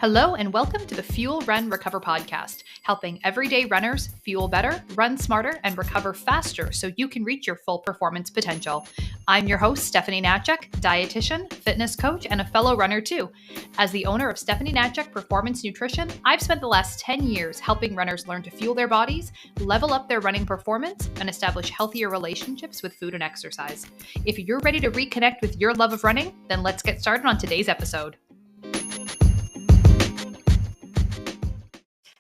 Hello and welcome to the Fuel, Run, Recover podcast, helping everyday runners fuel better, run smarter, and recover faster so you can reach your full performance potential. I'm your host, Stephanie Natchek, dietitian, fitness coach, and a fellow runner too. As the owner of Stephanie Natchek Performance Nutrition, I've spent the last 10 years helping runners learn to fuel their bodies, level up their running performance, and establish healthier relationships with food and exercise. If you're ready to reconnect with your love of running, then let's get started on today's episode.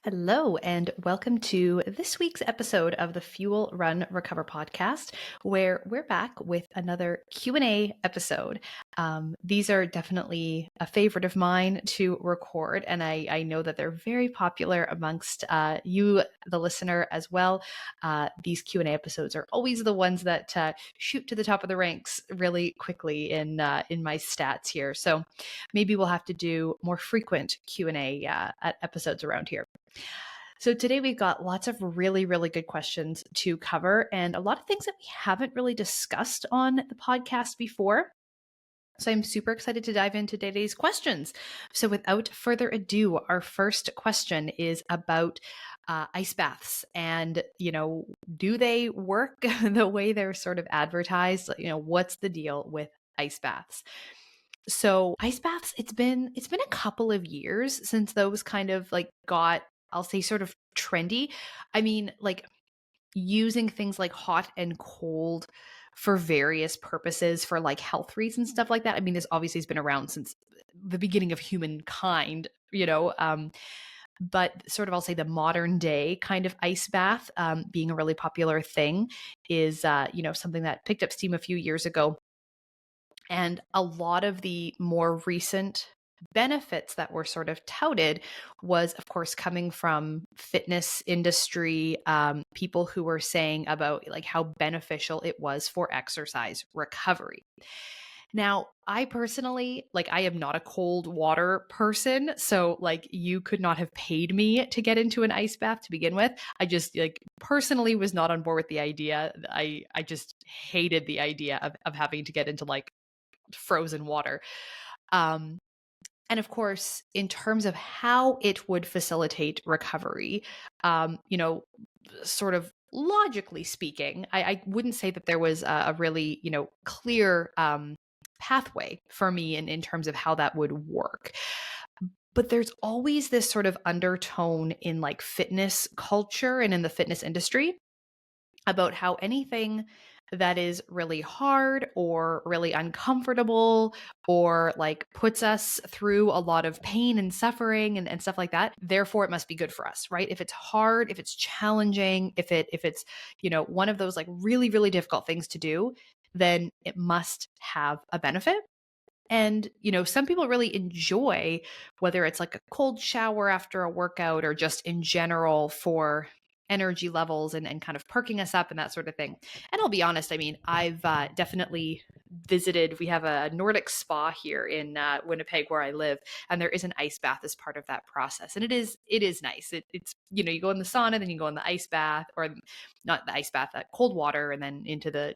Hello, and welcome to this week's episode of the Fuel, Run, Recover podcast, where we're back with another Q&A episode. These are definitely a favorite of mine to record, and I know that they're very popular amongst you, the listener, as well. These Q&A episodes are always the ones that shoot to the top of the ranks really quickly in my stats here. So maybe we'll have to do more frequent Q&A episodes around here. So today we've got lots of really, really good questions to cover and a lot of things that we haven't really discussed on the podcast before. So I'm super excited to dive into today's questions. So without further ado, our first question is about ice baths and, do they work the way they're sort of advertised? What's the deal with ice baths? So ice baths, it's been a couple of years since those kind of got, I'll say, sort of trendy. I mean, using things like hot and cold for various purposes for health reasons, stuff like that. I mean, this obviously has been around since the beginning of humankind, but sort of, I'll say, the modern day kind of ice bath being a really popular thing is, something that picked up steam a few years ago. And a lot of the more recent benefits that were sort of touted was, of course, coming from fitness industry, people who were saying about how beneficial it was for exercise recovery. Now, I personally, I am not a cold water person. So you could not have paid me to get into an ice bath to begin with. I just personally was not on board with the idea. I just hated the idea of having to get into frozen water. And of course, in terms of how it would facilitate recovery, sort of logically speaking, I wouldn't say that there was a really, clear pathway for me in terms of how that would work. But there's always this sort of undertone in fitness culture and in the fitness industry about how anything that is really hard or really uncomfortable or puts us through a lot of pain and suffering and stuff like that, therefore it must be good for us, right? If it's hard, if it's challenging, if it's one of those really, really difficult things to do, then it must have a benefit. And, some people really enjoy whether it's a cold shower after a workout or just in general for energy levels and kind of perking us up and that sort of thing. And I'll be honest, I mean, I've definitely visited, we have a Nordic spa here in Winnipeg where I live, and there is an ice bath as part of that process. And it is nice. It's, you go in the sauna, then you go in the ice bath, or not the ice bath, that cold water, and then into the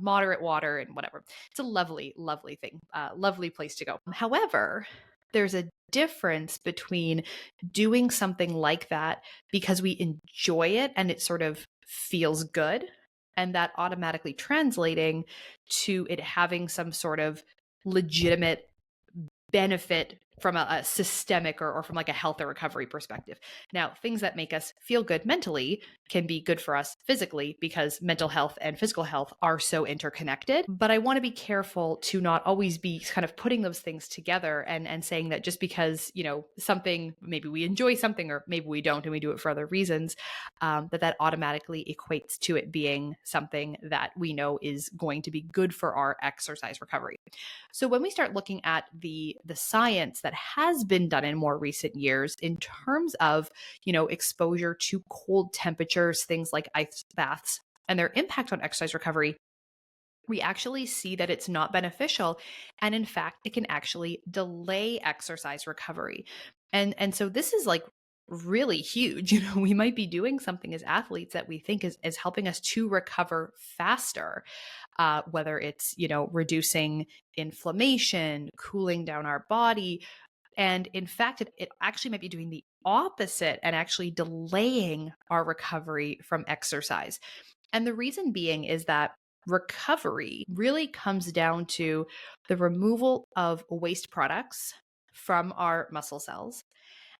moderate water and whatever. It's a lovely, lovely thing, lovely place to go. However, there's a difference between doing something like that because we enjoy it and it sort of feels good, and that automatically translating to it having some sort of legitimate benefit from a systemic or from a health or recovery perspective. Now, things that make us feel good mentally can be good for us physically because mental health and physical health are so interconnected. But I want to be careful to not always be kind of putting those things together and saying that just because, something, maybe we enjoy something or maybe we don't and we do it for other reasons, that automatically equates to it being something that we know is going to be good for our exercise recovery. So when we start looking at the science that has been done in more recent years in terms of, exposure to cold temperatures, things like ice baths, and their impact on exercise recovery, we actually see that it's not beneficial. And in fact, it can actually delay exercise recovery. And so this is really huge. We might be doing something as athletes that we think is helping us to recover faster, whether it's, reducing inflammation, cooling down our body, And in fact, it actually might be doing the opposite and actually delaying our recovery from exercise. And the reason being is that recovery really comes down to the removal of waste products from our muscle cells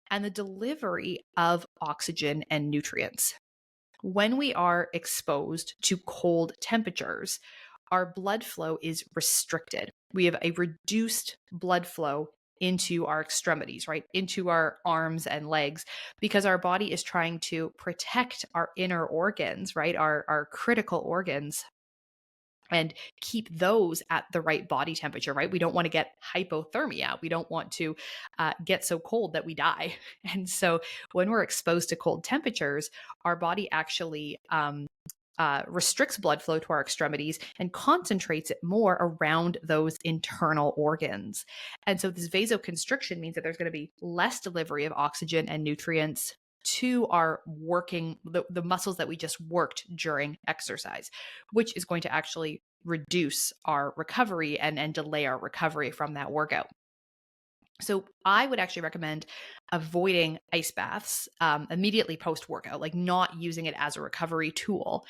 and the delivery of oxygen and nutrients. When we are exposed to cold temperatures, our blood flow is restricted. We have a reduced blood flow into our extremities, right? Into our arms and legs, because our body is trying to protect our inner organs, right? Our critical organs, and keep those at the right body temperature, right? We don't want to get hypothermia. We don't want to get so cold that we die. And so when we're exposed to cold temperatures, our body actually restricts blood flow to our extremities and concentrates it more around those internal organs. And so this vasoconstriction means that there's going to be less delivery of oxygen and nutrients to our working, the muscles that we just worked during exercise, which is going to actually reduce our recovery and delay our recovery from that workout. So I would actually recommend avoiding ice baths immediately post workout, like not using it as a recovery tool.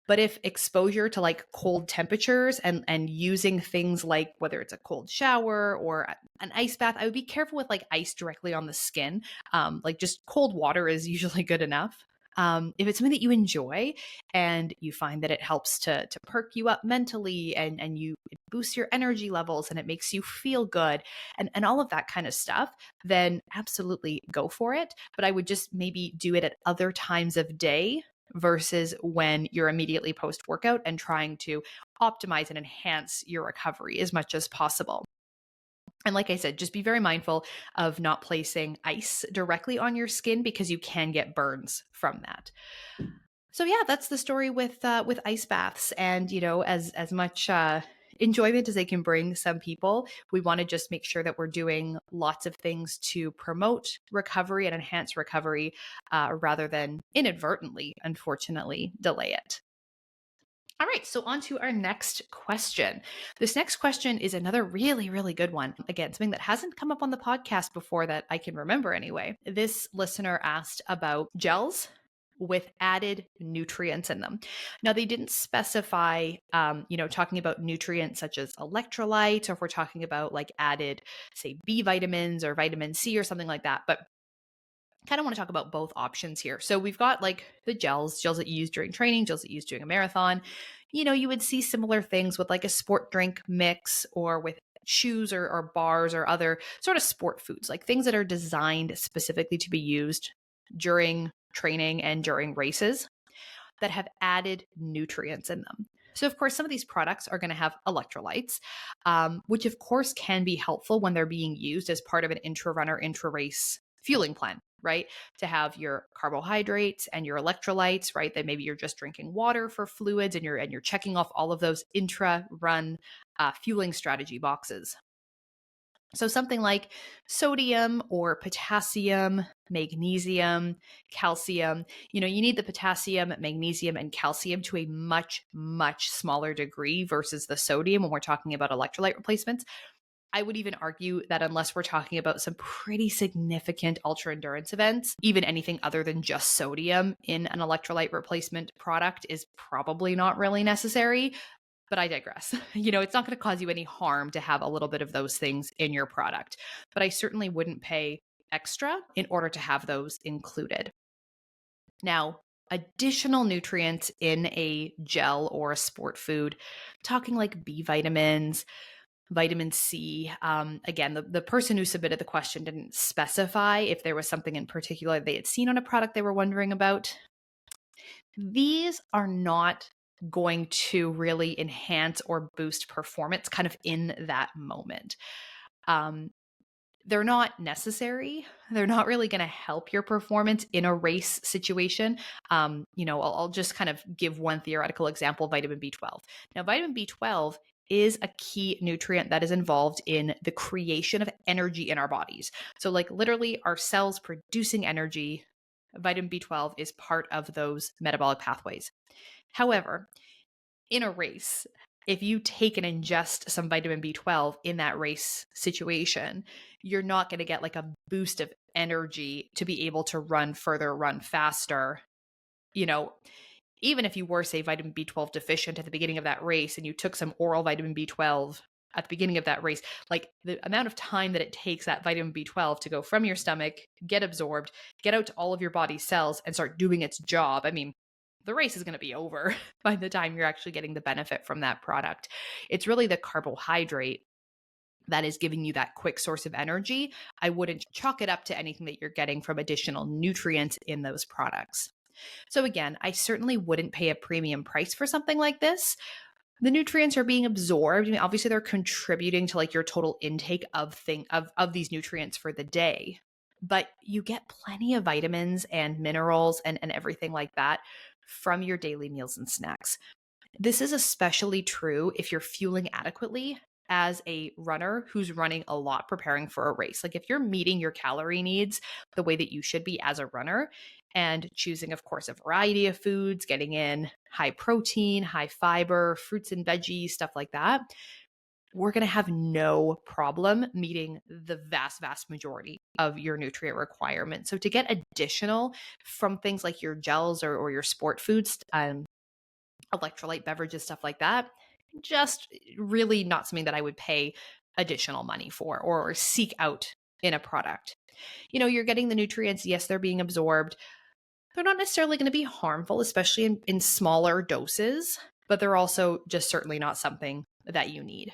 But if exposure to like cold temperatures and using things like whether it's a cold shower or an ice bath, I would be careful with like ice directly on the skin. Like just cold water is usually good enough. If it's something that you enjoy and you find that it helps to perk you up mentally and it boosts your energy levels and it makes you feel good and all of that kind of stuff, then absolutely go for it. But I would just maybe do it at other times of day versus when you're immediately post workout and trying to optimize and enhance your recovery as much as possible. And like I said, just be very mindful of not placing ice directly on your skin because you can get burns from that. So yeah, that's the story with ice baths, and as much enjoyment as they can bring some people, we want to just make sure that we're doing lots of things to promote recovery and enhance recovery, rather than inadvertently, unfortunately, delay it. All right, so on to our next question. This next question is another really, really good one. Again, something that hasn't come up on the podcast before that I can remember anyway. This listener asked about gels with added nutrients in them. Now, they didn't specify, talking about nutrients such as electrolytes, or if we're talking about like added, say, B vitamins or vitamin C or something like that. But kind of want to talk about both options here. So we've got like the gels that you use during training, gels that you use during a marathon. You would see similar things with like a sport drink mix or with chews or bars or other sort of sport foods, like things that are designed specifically to be used during training and during races that have added nutrients in them. So, of course, some of these products are going to have electrolytes, which, of course, can be helpful when they're being used as part of an intra-runner, intra-race fueling plan, right? To have your carbohydrates and your electrolytes, right? That maybe you're just drinking water for fluids and you're checking off all of those intra-run fueling strategy boxes. So something like sodium or potassium, magnesium, calcium, you need the potassium, magnesium, and calcium to a much, much smaller degree versus the sodium when we're talking about electrolyte replacements. I would even argue that unless we're talking about some pretty significant ultra endurance events, even anything other than just sodium in an electrolyte replacement product is probably not really necessary. But I digress. It's not going to cause you any harm to have a little bit of those things in your product. But I certainly wouldn't pay extra in order to have those included. Now, additional nutrients in a gel or a sport food, talking like B vitamins, vitamin C. Again, the person who submitted the question didn't specify if there was something in particular they had seen on a product they were wondering about. These are not going to really enhance or boost performance kind of in that moment. They're not necessary. They're not really going to help your performance in a race situation. I'll just kind of give one theoretical example, vitamin B12. Now, vitamin B12 is a key nutrient that is involved in the creation of energy in our bodies. So like literally our cells producing energy, vitamin B12 is part of those metabolic pathways. However, in a race, if you take and ingest some vitamin B12 in that race situation, you're not going to get like a boost of energy to be able to run further, run faster. You know, even if you were, say, vitamin B12 deficient at the beginning of that race and you took some oral vitamin B12 at the beginning of that race, like the amount of time that it takes that vitamin B12 to go from your stomach, get absorbed, get out to all of your body's cells and start doing its job. I mean, the race is going to be over by the time you're actually getting the benefit from that product. It's really the carbohydrate that is giving you that quick source of energy. I wouldn't chalk it up to anything that you're getting from additional nutrients in those products. So again, I certainly wouldn't pay a premium price for something like this. The nutrients are being absorbed. I mean, obviously they're contributing to like your total intake of these nutrients for the day. But you get plenty of vitamins and minerals and everything like that from your daily meals and snacks. This is especially true if you're fueling adequately as a runner who's running a lot preparing for a race. Like if you're meeting your calorie needs the way that you should be as a runner and choosing, of course, a variety of foods, getting in high protein, high fiber, fruits and veggies, stuff like that, we're going to have no problem meeting the vast, vast majority of your nutrient requirements. So to get additional from things like your gels or your sport foods, electrolyte beverages, stuff like that, just really not something that I would pay additional money for or seek out in a product. You know, you're getting the nutrients. Yes, they're being absorbed. They're not necessarily going to be harmful, especially in smaller doses, but they're also just certainly not something that you need.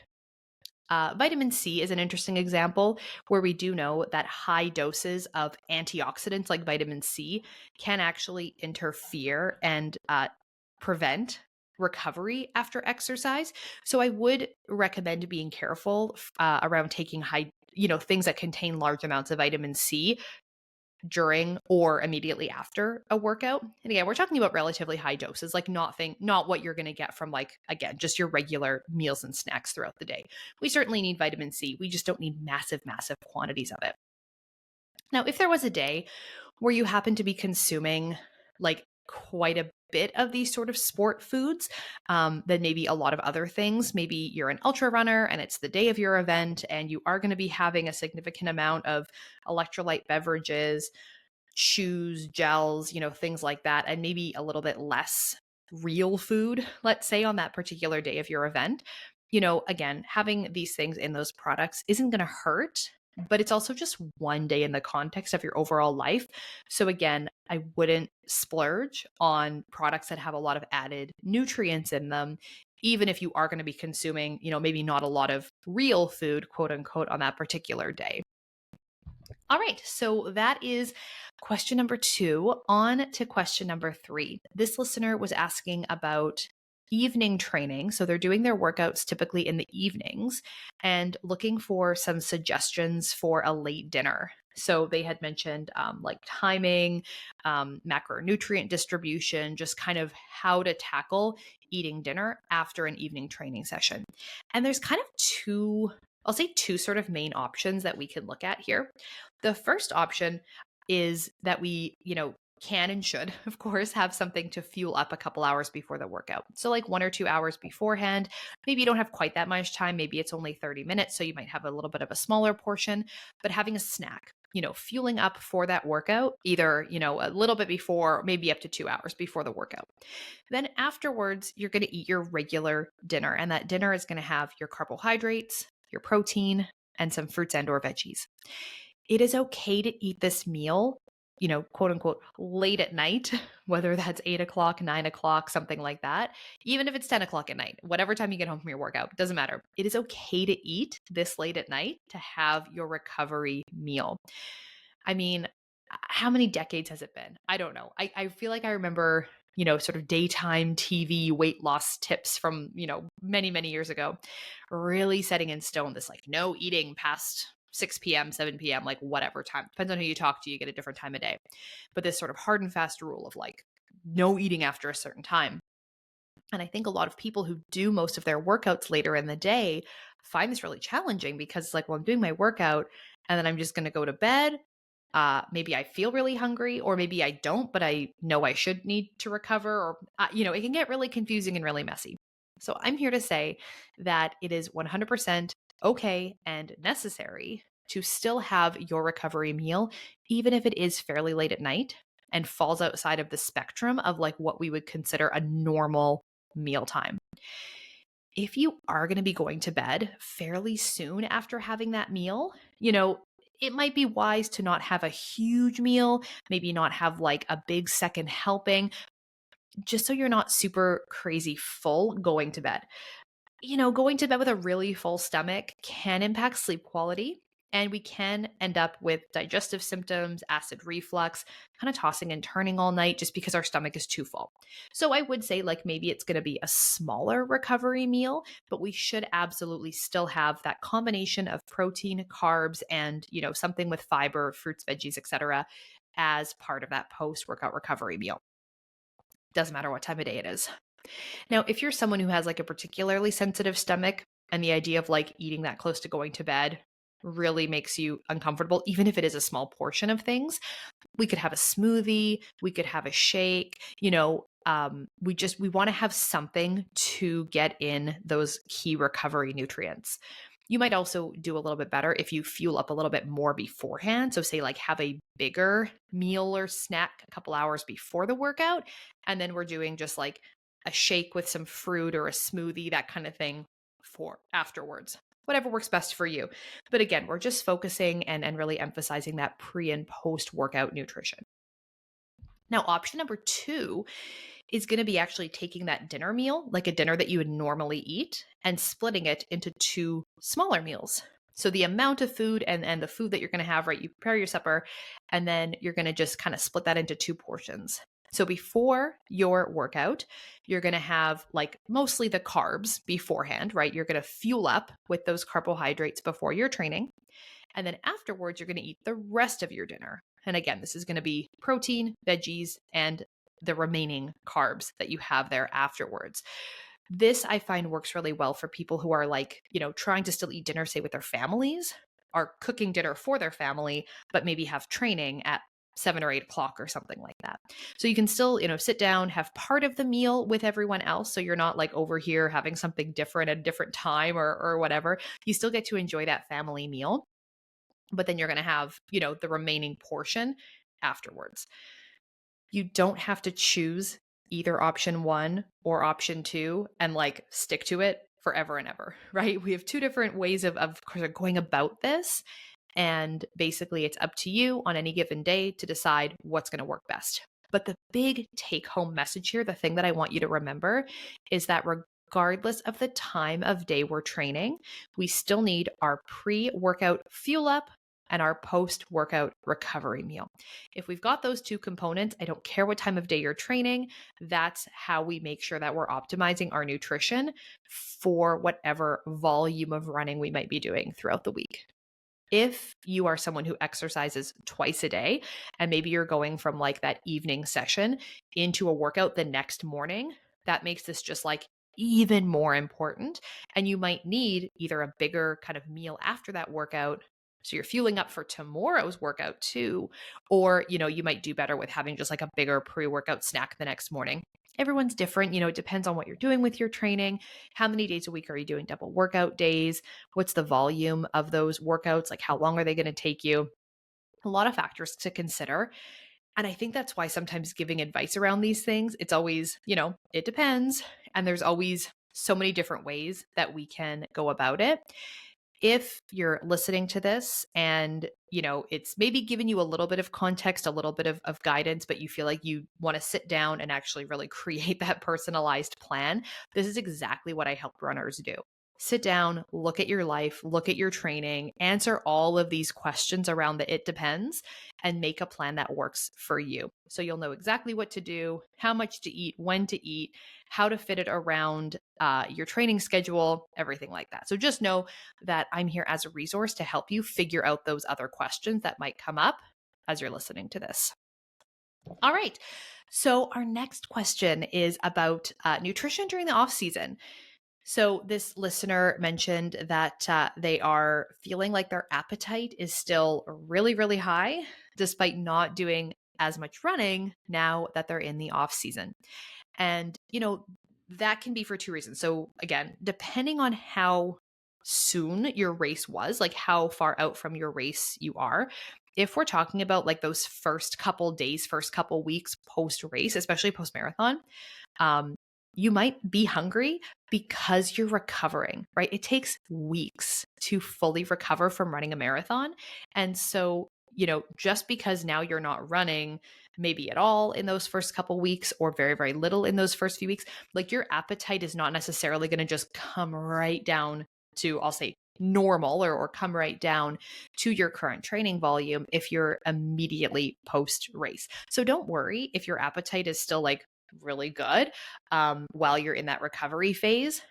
Vitamin C is an interesting example where we do know that high doses of antioxidants like vitamin C can actually interfere and prevent recovery after exercise. So I would recommend being careful around taking things that contain large amounts of vitamin C during or immediately after a workout. And again, we're talking about relatively high doses, like not what you're going to get from like, again, just your regular meals and snacks throughout the day. We certainly need vitamin C. We just don't need massive, massive quantities of it. Now, if there was a day where you happen to be consuming like quite a bit of these sort of sport foods, then maybe a lot of other things. Maybe you're an ultra runner and it's the day of your event and you are going to be having a significant amount of electrolyte beverages, chews, gels, things like that, and maybe a little bit less real food, let's say, on that particular day of your event. Again, having these things in those products isn't going to hurt, but it's also just one day in the context of your overall life. So again, I wouldn't splurge on products that have a lot of added nutrients in them, even if you are going to be consuming, maybe not a lot of real food, quote unquote, on that particular day. All right, so that is question number 2. On to question number 3. This listener was asking about evening training. So they're doing their workouts typically in the evenings and looking for some suggestions for a late dinner. So they had mentioned like timing, macronutrient distribution, just kind of how to tackle eating dinner after an evening training session. And there's kind of two sort of main options that we can look at here. The first option is that we, can and should, of course, have something to fuel up a couple hours before the workout. So like 1 or 2 hours beforehand, maybe you don't have quite that much time. Maybe it's only 30 minutes. So you might have a little bit of a smaller portion, but having a snack, fueling up for that workout, either, a little bit before, maybe up to 2 hours before the workout. Then afterwards, you're going to eat your regular dinner. And that dinner is going to have your carbohydrates, your protein, and some fruits and or veggies. It is okay to eat this meal, quote unquote, late at night, whether that's 8 o'clock, 9 o'clock, something like that. Even if it's 10 o'clock at night, whatever time you get home from your workout, doesn't matter. It is okay to eat this late at night to have your recovery meal. I mean, how many decades has it been? I don't know. I feel like I remember, sort of daytime TV weight loss tips from, many, many years ago, really setting in stone this like no eating past 6 p.m., 7 p.m., like whatever time. Depends on who you talk to, you get a different time of day. But this sort of hard and fast rule of like no eating after a certain time. And I think a lot of people who do most of their workouts later in the day find this really challenging because like, well, I'm doing my workout and then I'm just going to go to bed. Maybe I feel really hungry or maybe I don't, but I know I should need to recover or, it can get really confusing and really messy. So I'm here to say that it is 100% okay and necessary to still have your recovery meal, even if it is fairly late at night and falls outside of the spectrum of like what we would consider a normal mealtime. If you are going to be going to bed fairly soon after having that meal, it might be wise to not have a huge meal, maybe not have like a big second helping, just so you're not super crazy full going to bed. Going to bed with a really full stomach can impact sleep quality, and we can end up with digestive symptoms, acid reflux, kind of tossing and turning all night just because our stomach is too full. So I would say, like, maybe it's going to be a smaller recovery meal, but we should absolutely still have that combination of protein, carbs, and, something with fiber, fruits, veggies, etc., as part of that post workout recovery meal. Doesn't matter what time of day it is. Now, if you're someone who has like a particularly sensitive stomach and the idea of like eating that close to going to bed really makes you uncomfortable, even if it is a small portion of things, we could have a smoothie, we could have a shake, we want to have something to get in those key recovery nutrients. You might also do a little bit better if you fuel up a little bit more beforehand. So say like have a bigger meal or snack a couple hours before the workout, and then we're doing just like a shake with some fruit or a smoothie, that kind of thing for afterwards. Whatever works best for you. But again, we're just focusing and really emphasizing that pre and post workout nutrition. Now, option number 2 is going to be actually taking that dinner meal, like a dinner that you would normally eat, and splitting it into 2 smaller meals. So the amount of food and the food that you're going to have, right? You prepare your supper, and then you're going to just kind of split that into 2 portions. So before your workout, you're going to have like mostly the carbs beforehand, right? You're going to fuel up with those carbohydrates before your training. And then afterwards, you're going to eat the rest of your dinner. And again, this is going to be protein, veggies, and the remaining carbs that you have there afterwards. This I find works really well for people who are like, trying to still eat dinner, say with their families, are cooking dinner for their family, but maybe have training at 7 or 8 o'clock or something like that. So you can still, sit down, have part of the meal with everyone else. So you're not like over here having something different at a different time or whatever. You still get to enjoy that family meal, but then you're going to have, the remaining portion afterwards. You don't have to choose either option 1 or option 2 and like stick to it forever and ever, right? We have 2 different ways of going about this. And basically, it's up to you on any given day to decide what's going to work best. But the big take home message here, the thing that I want you to remember is that regardless of the time of day we're training, we still need our pre-workout fuel up and our post-workout recovery meal. If we've got those 2 components, I don't care what time of day you're training, that's how we make sure that we're optimizing our nutrition for whatever volume of running we might be doing throughout the week. If you are someone who exercises twice a day and maybe you're going from like that evening session into a workout the next morning, that makes this just like even more important. And you might need either a bigger kind of meal after that workout, so you're fueling up for tomorrow's workout too, or, you might do better with having just like a bigger pre-workout snack the next morning. Everyone's different. It depends on what you're doing with your training. How many days a week are you doing double workout days? What's the volume of those workouts? Like, how long are they going to take you? A lot of factors to consider. And I think that's why sometimes giving advice around these things, it's always, it depends. And there's always so many different ways that we can go about it. If you're listening to this and, it's maybe giving you a little bit of context, a little bit of guidance, but you feel like you want to sit down and actually really create that personalized plan, this is exactly what I help runners do. Sit down, look at your life, look at your training, answer all of these questions around the it depends, and make a plan that works for you. So you'll know exactly what to do, how much to eat, when to eat, how to fit it around your training schedule, everything like that. So just know that I'm here as a resource to help you figure out those other questions that might come up as you're listening to this. All right. So our next question is about nutrition during the off season. So this listener mentioned that they are feeling like their appetite is still really, really high, despite not doing as much running now that they're in the off season. And, that can be for two reasons. So again, depending on how soon your race was, like how far out from your race you are, if we're talking about like those first couple days, first couple weeks post race, especially post marathon, um, you might be hungry because you're recovering, right? It takes weeks to fully recover from running a marathon. And so, just because now you're not running maybe at all in those first couple weeks or very, very little in those first few weeks, like your appetite is not necessarily going to just come right down to, I'll say, normal or come right down to your current training volume if you're immediately post race. So don't worry if your appetite is still like really good while you're in that recovery phase.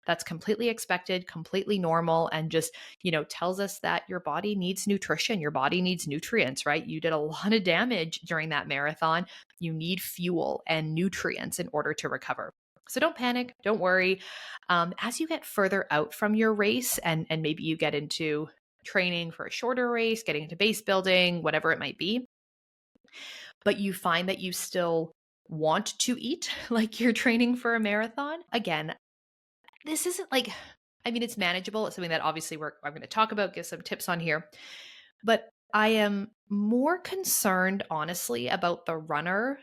That's completely expected, completely normal, and just, tells us that your body needs nutrition, your body needs nutrients, right? You did a lot of damage during that marathon. You need fuel and nutrients in order to recover. So don't panic, don't worry. As you get further out from your race and maybe you get into training for a shorter race, getting into base building, whatever it might be, but you find that you still want to eat like you're training for a marathon, again, this isn't like, I mean, it's manageable. It's something that obviously I'm going to talk about, give some tips on here. But I am more concerned, honestly, about the runner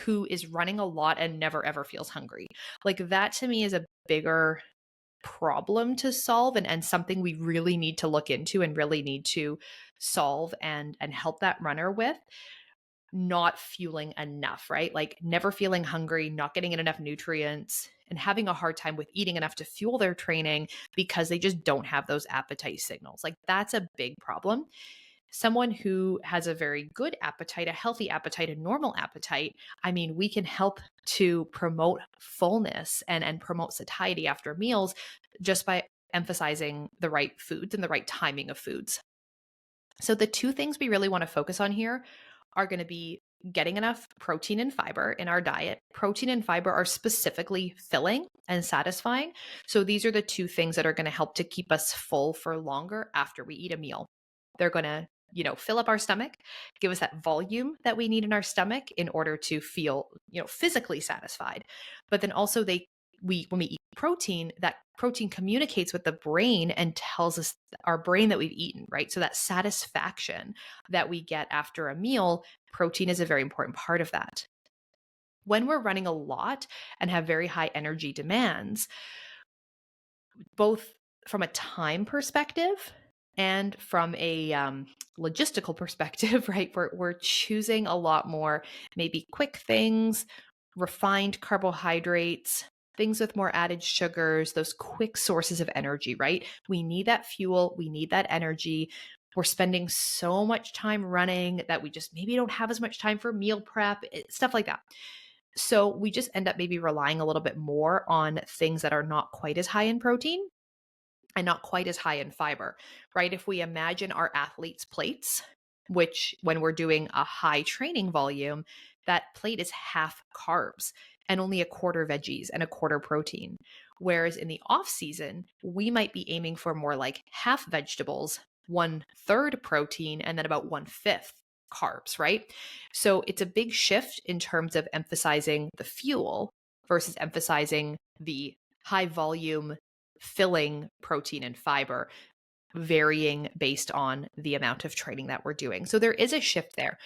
who is running a lot and never ever feels hungry. Like that to me is a bigger problem to solve and something we really need to look into and really need to solve and help that runner with. Not fueling enough, right? Like never feeling hungry, not getting in enough nutrients, and having a hard time with eating enough to fuel their training because they just don't have those appetite signals. Like that's a big problem. Someone who has a very good appetite, a healthy appetite, a normal appetite, I mean, we can help to promote fullness and promote satiety after meals just by emphasizing the right foods and the right timing of foods. So the two things we really want to focus on here are going to be getting enough protein and fiber in our diet. Protein and fiber are specifically filling and satisfying. So these are the two things that are going to help to keep us full for longer after we eat a meal. They're going to, fill up our stomach, give us that volume that we need in our stomach in order to feel, physically satisfied. But then also when we eat protein, that protein communicates with the brain and tells us our brain that we've eaten, right? So that satisfaction that we get after a meal, protein is a very important part of that. When we're running a lot and have very high energy demands, both from a time perspective and from a logistical perspective, right? We're choosing a lot more maybe quick things, refined carbohydrates, things with more added sugars, those quick sources of energy, right? We need that fuel, we need that energy. We're spending so much time running that we just maybe don't have as much time for meal prep, stuff like that. So we just end up maybe relying a little bit more on things that are not quite as high in protein and not quite as high in fiber, right? If we imagine our athletes' plates, which when we're doing a high training volume, that plate is half carbs and only a quarter veggies and a quarter protein. Whereas in the off season, we might be aiming for more like half vegetables, 1/3 protein, and then about 1/5 carbs, right? So it's a big shift in terms of emphasizing the fuel versus emphasizing the high volume filling protein and fiber, varying based on the amount of training that we're doing. So there is a shift there.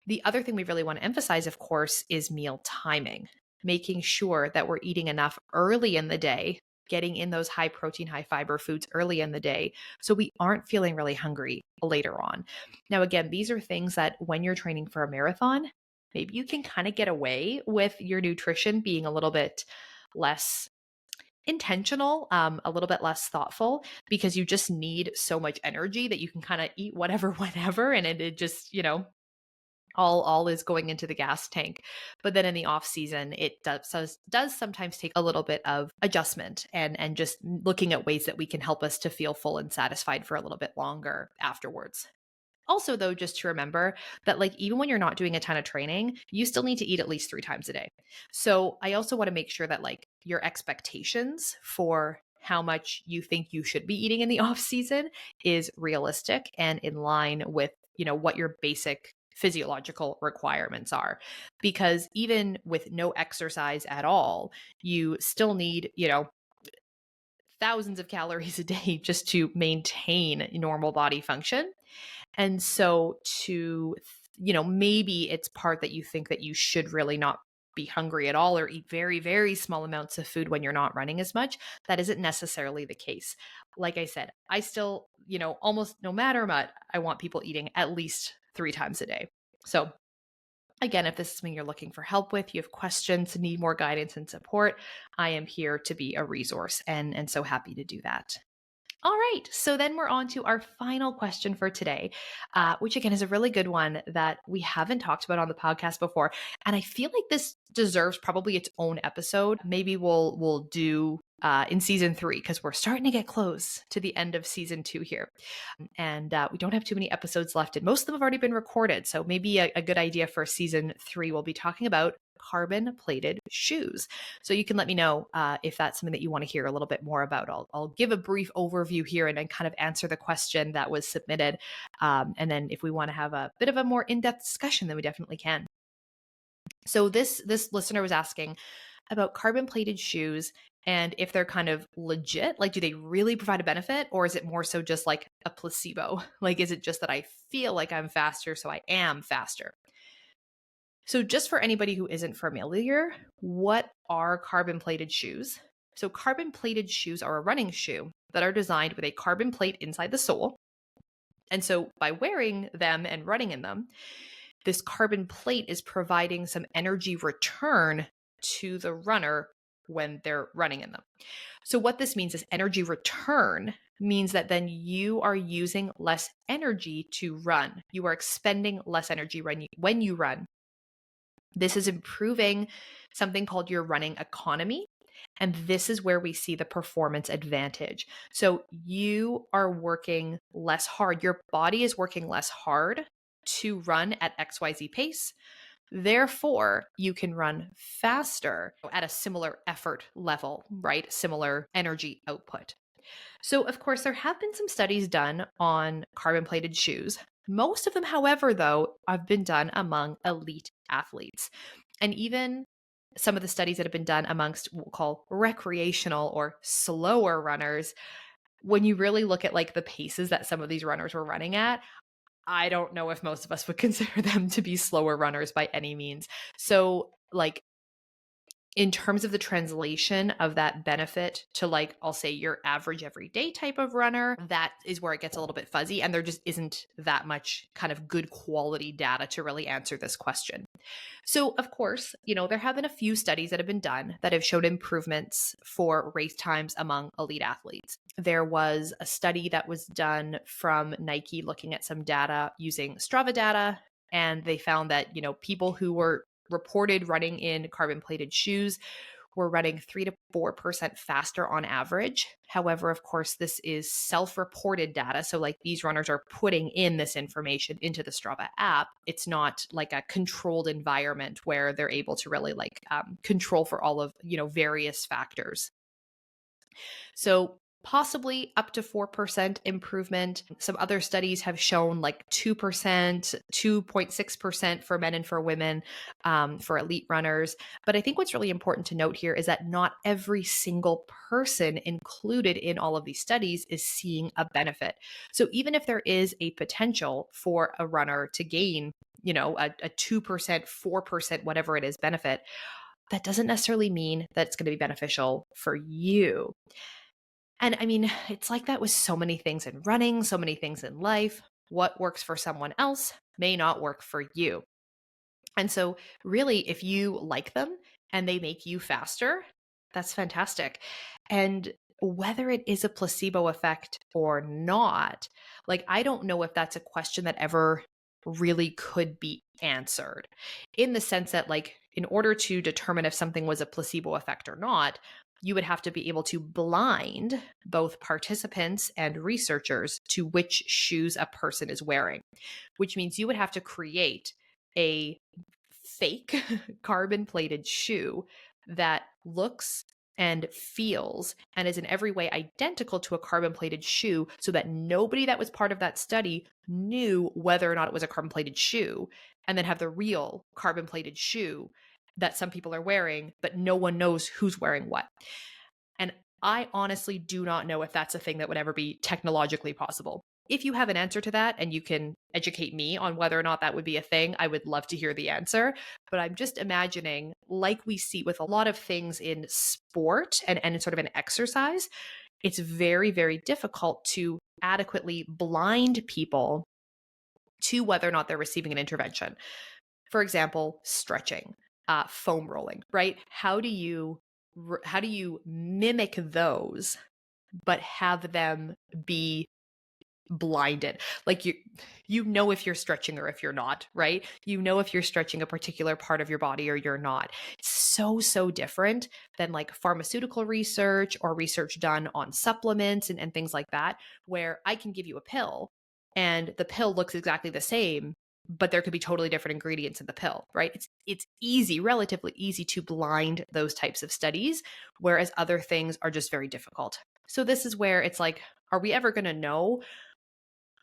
The other thing we really want to emphasize, of course, is meal timing, making sure that we're eating enough early in the day, getting in those high protein, high fiber foods early in the day so we aren't feeling really hungry later on. Now, again, these are things that when you're training for a marathon, maybe you can kind of get away with your nutrition being a little bit less intentional, a little bit less thoughtful, because you just need so much energy that you can kind of eat whatever, whenever, and it just, all is going into the gas tank. But then in the off season, it does sometimes take a little bit of adjustment and just looking at ways that we can help us to feel full and satisfied for a little bit longer afterwards. Also, though, just to remember that, like, even when you're not doing a ton of training, you still need to eat at least 3 times a day. So I also want to make sure that, like, your expectations for how much you think you should be eating in the off season is realistic and in line with, what your basic physiological requirements are. Because even with no exercise at all, you still need, thousands of calories a day just to maintain normal body function. And so maybe it's part that you think that you should really not be hungry at all or eat very, very small amounts of food when you're not running as much. That isn't necessarily the case. Like I said, I still, almost no matter what, I want people eating at least 3 times a day. So again, if this is something you're looking for help with, you have questions, need more guidance and support, I am here to be a resource and so happy to do that. All right, so then we're on to our final question for today, which again is a really good one that we haven't talked about on the podcast before, and I feel like this deserves probably its own episode. Maybe we'll do in season 3 because we're starting to get close to the end of season 2 here, and we don't have too many episodes left, and most of them have already been recorded. So maybe a good idea for season 3 we'll be talking about carbon plated shoes. So you can let me know if that's something that you want to hear a little bit more about. I'll give a brief overview here and then kind of answer the question that was submitted. And then if we want to have a bit of a more in-depth discussion, then we definitely can. So this listener was asking about carbon plated shoes and if they're kind of legit, like do they really provide a benefit, or is it more so just like a placebo? Like, is it just that I feel like I'm faster, so I am faster? So just for anybody who isn't familiar, what are carbon plated shoes? So carbon plated shoes are a running shoe that are designed with a carbon plate inside the sole. And so by wearing them and running in them, this carbon plate is providing some energy return to the runner when they're running in them. So what this means is energy return means that then you are using less energy to run. You are expending less energy when you run. This is improving something called your running economy. And this is where we see the performance advantage. So you are working less hard. Your body is working less hard to run at XYZ pace. Therefore, you can run faster at a similar effort level, right? Similar energy output. So, of course, there have been some studies done on carbon plated shoes. Most of them, however, though, have been done among elite athletes. And even some of the studies that have been done amongst what we'll call recreational or slower runners, when you really look at like the paces that some of these runners were running at, I don't know if most of us would consider them to be slower runners by any means. So, like, in terms of the translation of that benefit to, like, I'll say your average everyday type of runner, that is where it gets a little bit fuzzy. And there just isn't that much kind of good quality data to really answer this question. So, of course, there have been a few studies that have been done that have showed improvements for race times among elite athletes. There was a study that was done from Nike looking at some data using Strava data, and they found that, people who were reported running in carbon plated shoes were running 3 to 4% faster on average. However, of course, this is self-reported data. So like these runners are putting in this information into the Strava app. It's not like a controlled environment where they're able to really control for all of, various factors. So possibly up to 4% improvement. Some other studies have shown like 2%, 2.6% for men and for women, for elite runners. But I think what's really important to note here is that not every single person included in all of these studies is seeing a benefit. So even if there is a potential for a runner to gain, a 2%, 4%, whatever it is, benefit, that doesn't necessarily mean that it's going to be beneficial for you. And I mean, it's like that with so many things in running, so many things in life. What works for someone else may not work for you. And so, really, if you like them and they make you faster, that's fantastic. And whether it is a placebo effect or not, like, I don't know if that's a question that ever really could be answered, in the sense that, like, in order to determine if something was a placebo effect or not, you would have to be able to blind both participants and researchers to which shoes a person is wearing, which means you would have to create a fake carbon plated shoe that looks and feels and is in every way identical to a carbon plated shoe, so that nobody that was part of that study knew whether or not it was a carbon plated shoe, and then have the real carbon plated shoe that some people are wearing, but no one knows who's wearing what. And I honestly do not know if that's a thing that would ever be technologically possible. If you have an answer to that and you can educate me on whether or not that would be a thing, I would love to hear the answer. But I'm just imagining, like we see with a lot of things in sport and sort of an exercise, it's very, very difficult to adequately blind people to whether or not they're receiving an intervention. For example, stretching, foam rolling, right? How do you mimic those but have them be blinded? Like you know if you're stretching or if you're not, right? You know if you're stretching a particular part of your body or you're not. It's so different than like pharmaceutical research or research done on supplements and things like that, where I can give you a pill and the pill looks exactly the same, but there could be totally different ingredients in the pill, right? It's easy, relatively easy to blind those types of studies, whereas other things are just very difficult. So this is where it's like, are we ever going to know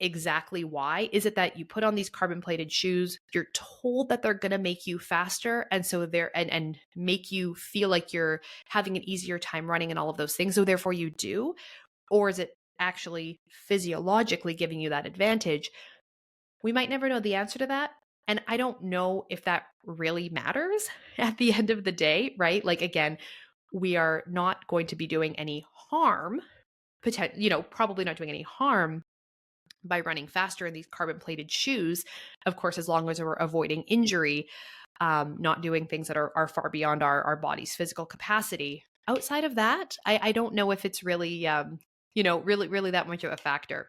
exactly why? Is it that you put on these carbon plated shoes, you're told that they're going to make you faster, and so they're and make you feel like you're having an easier time running and all of those things, so therefore you do? Or is it actually physiologically giving you that advantage? We might never know the answer to that. And I don't know if that really matters at the end of the day, right? Like, again, we are not going to be doing any harm, probably not doing any harm by running faster in these carbon plated shoes. Of course, as long as we're avoiding injury, not doing things that are far beyond our body's physical capacity. Outside of that, I don't know if it's really, really that much of a factor.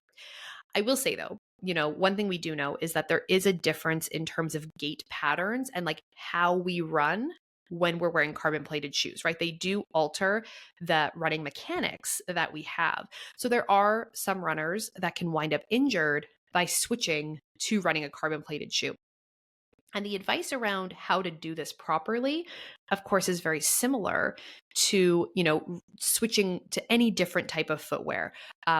I will say though, one thing we do know is that there is a difference in terms of gait patterns and like how we run when we're wearing carbon plated shoes, right? They do alter the running mechanics that we have. So there are some runners that can wind up injured by switching to running a carbon plated shoe. And the advice around how to do this properly, of course, is very similar to, switching to any different type of footwear.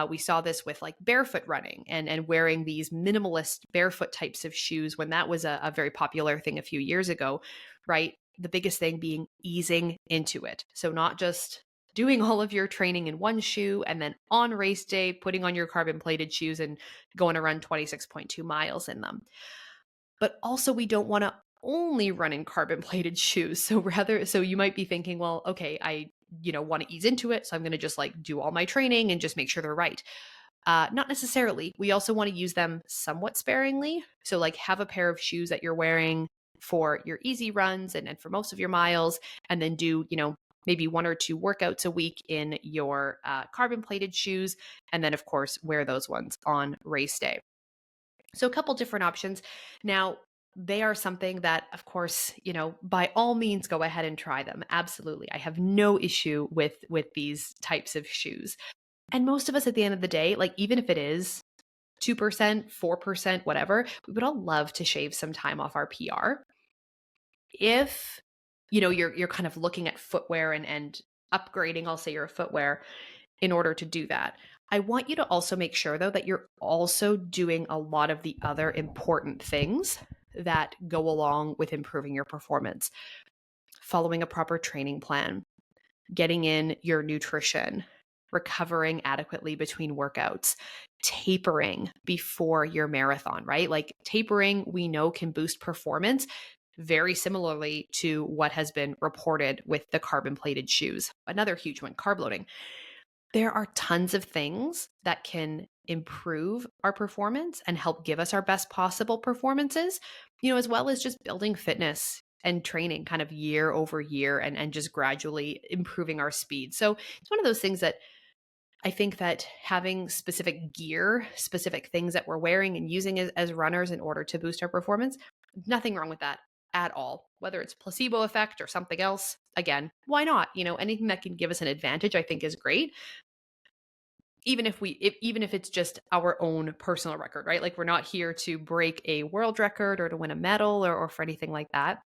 We saw this with like barefoot running and wearing these minimalist barefoot types of shoes when that was a very popular thing a few years ago, right? The biggest thing being easing into it. So not just doing all of your training in one shoe and then on race day, putting on your carbon plated shoes and going to run 26.2 miles in them. But also we don't want to only run in carbon plated shoes. So you might be thinking, well, okay, I want to ease into it, so I'm going to just like do all my training and just make sure they're right. Not necessarily. We also want to use them somewhat sparingly. So like have a pair of shoes that you're wearing for your easy runs and for most of your miles, and then do, maybe 1 or 2 workouts a week in your carbon plated shoes. And then of course, wear those ones on race day. So a couple different options. Now, they are something that, of course, by all means, go ahead and try them. Absolutely. I have no issue with these types of shoes. And most of us at the end of the day, like even if it is 2%, 4%, whatever, we would all love to shave some time off our PR. If, you're kind of looking at footwear and upgrading, I'll say your footwear in order to do that. I want you to also make sure, though, that you're also doing a lot of the other important things that go along with improving your performance. Following a proper training plan, getting in your nutrition, recovering adequately between workouts, tapering before your marathon, right? Like tapering, we know can boost performance very similarly to what has been reported with the carbon plated shoes. Another huge one, carb loading. There are tons of things that can improve our performance and help give us our best possible performances, as well as just building fitness and training kind of year over year and just gradually improving our speed. So it's one of those things that I think that having specific gear, specific things that we're wearing and using as runners in order to boost our performance, nothing wrong with that at all. Whether it's placebo effect or something else, again, why not? Anything that can give us an advantage, I think is great. Even if it's just our own personal record, right? Like we're not here to break a world record or to win a medal or for anything like that.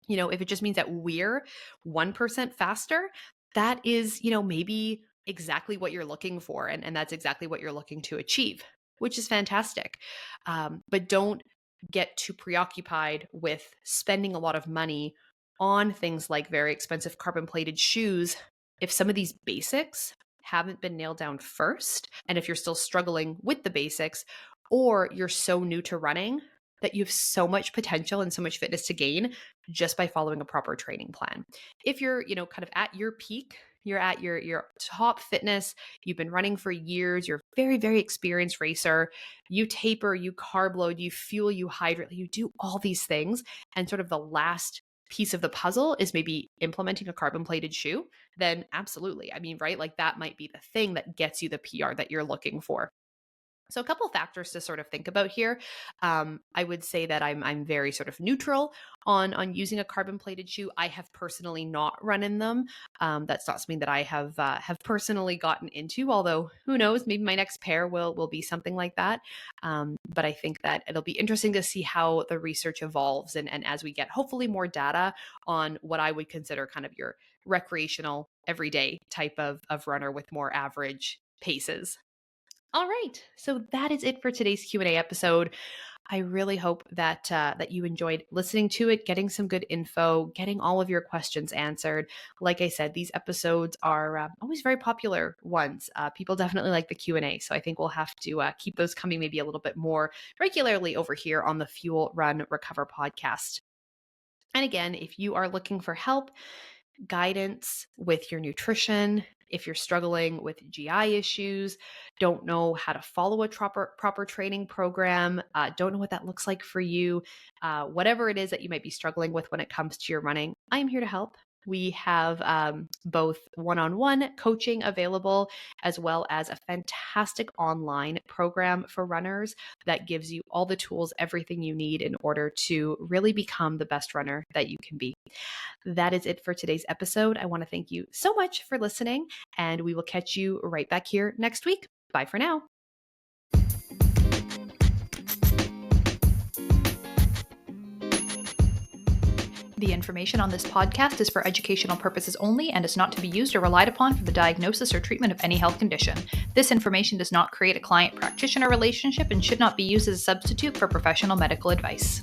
If it just means that we're 1% faster, that is, maybe exactly what you're looking for. And that's exactly what you're looking to achieve, which is fantastic. But don't get too preoccupied with spending a lot of money on things like very expensive carbon plated shoes if some of these basics haven't been nailed down first. And if you're still struggling with the basics, or you're so new to running that you have so much potential and so much fitness to gain just by following a proper training plan. If you're, kind of at your peak, you're at your top fitness, you've been running for years, you're a very, very experienced racer, you taper, you carb load, you fuel, you hydrate, you do all these things. And sort of the last piece of the puzzle is maybe implementing a carbon plated shoe, then absolutely. I mean, right? Like that might be the thing that gets you the PR that you're looking for. So a couple of factors to sort of think about here. I would say that I'm very sort of neutral on using a carbon plated shoe. I have personally not run in them. That's not something that I have personally gotten into. Although who knows, maybe my next pair will be something like that. But I think that it'll be interesting to see how the research evolves and as we get hopefully more data on what I would consider kind of your recreational everyday type of runner with more average paces. All right, so that is it for today's Q&A episode. I really hope that you enjoyed listening to it, getting some good info, getting all of your questions answered. Like I said, these episodes are always very popular ones. People definitely like the Q&A, so I think we'll have to keep those coming maybe a little bit more regularly over here on the Fuel, Run, Recover podcast. And again, if you are looking for help, guidance with your nutrition, if you're struggling with GI issues, don't know how to follow a proper training program, don't know what that looks like for you, whatever it is that you might be struggling with when it comes to your running, I'm here to help. We have both one-on-one coaching available, as well as a fantastic online program for runners that gives you all the tools, everything you need in order to really become the best runner that you can be. That is it for today's episode. I want to thank you so much for listening, and we will catch you right back here next week. Bye for now. The information on this podcast is for educational purposes only and is not to be used or relied upon for the diagnosis or treatment of any health condition. This information does not create a client-practitioner relationship and should not be used as a substitute for professional medical advice.